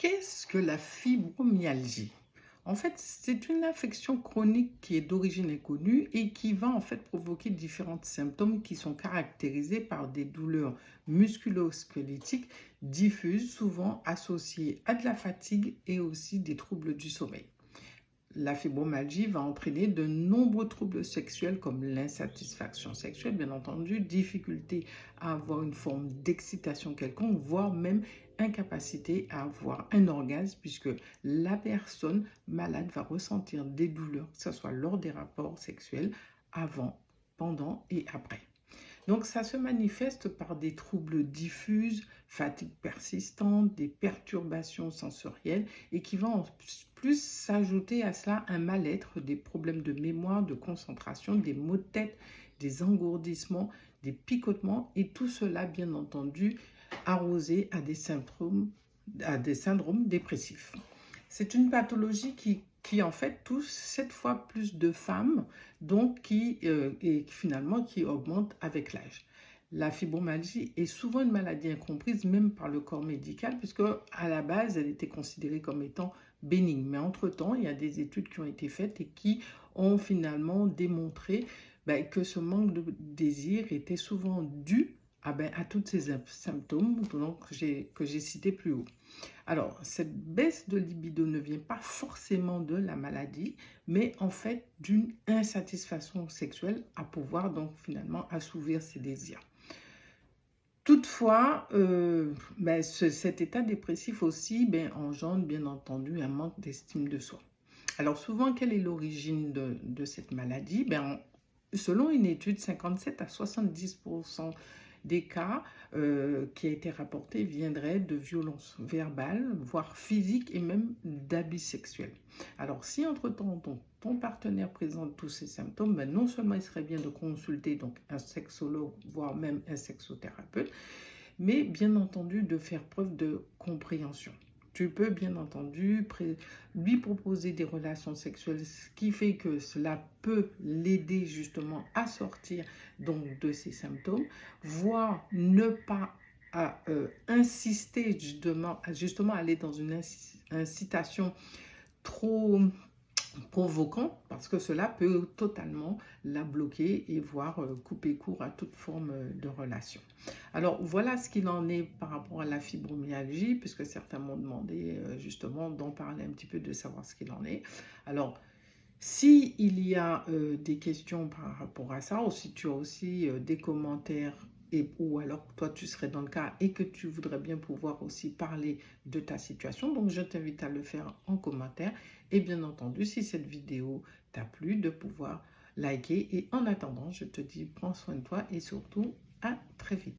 Qu'est-ce que la fibromyalgie? En fait, c'est une affection chronique qui est d'origine inconnue et qui va en fait provoquer différents symptômes qui sont caractérisés par des douleurs musculo-squelettiques diffuses, souvent associées à de la fatigue et aussi des troubles du sommeil. La fibromyalgie va entraîner de nombreux troubles sexuels comme l'insatisfaction sexuelle, bien entendu, difficulté à avoir une forme d'excitation quelconque, voire même incapacité à avoir un orgasme, puisque la personne malade va ressentir des douleurs, que ce soit lors des rapports sexuels, avant, pendant et après. Donc, ça se manifeste par des troubles diffus, fatigue persistante, des perturbations sensorielles et qui vont en plus s'ajouter à cela un mal-être, des problèmes de mémoire, de concentration, des maux de tête, des engourdissements, des picotements et tout cela, bien entendu, arrosé à des syndromes dépressifs. C'est une pathologie qui en fait touche 7 fois plus de femmes, donc et finalement qui augmente avec l'âge. La fibromyalgie est souvent une maladie incomprise même par le corps médical, puisque à la base, elle était considérée comme étant bénigne. Mais entre-temps, il y a des études qui ont été faites et qui ont finalement démontré que ce manque de désir était souvent dû à tous ces symptômes que j'ai cités plus haut. Alors, cette baisse de libido ne vient pas forcément de la maladie, mais en fait d'une insatisfaction sexuelle à pouvoir donc finalement assouvir ses désirs. Toutefois, cet état dépressif aussi engendre bien entendu un manque d'estime de soi. Alors souvent, quelle est l'origine de cette maladie? Selon une étude, 57 à 70% des cas qui a été rapportés viendraient de violences verbales, voire physiques et même d'abus sexuels. Alors si entre-temps ton partenaire présente tous ces symptômes, non seulement il serait bien de consulter donc un sexologue, voire même un sexothérapeute, mais bien entendu de faire preuve de compréhension. Tu peux bien entendu lui proposer des relations sexuelles, ce qui fait que cela peut l'aider justement à sortir donc de ces symptômes, voire ne pas insister justement aller dans une incitation trop provoquant, parce que cela peut totalement la bloquer et voire couper court à toute forme de relation. Alors voilà ce qu'il en est par rapport à la fibromyalgie, puisque certains m'ont demandé justement d'en parler un petit peu, de savoir ce qu'il en est. Alors, si il y a des questions par rapport à ça, ou si tu as aussi des commentaires, ou alors toi tu serais dans le cas et que tu voudrais bien pouvoir aussi parler de ta situation, donc je t'invite à le faire en commentaire. Et bien entendu, si cette vidéo t'a plu, de pouvoir liker. Et en attendant, je te dis prends soin de toi et surtout à très vite.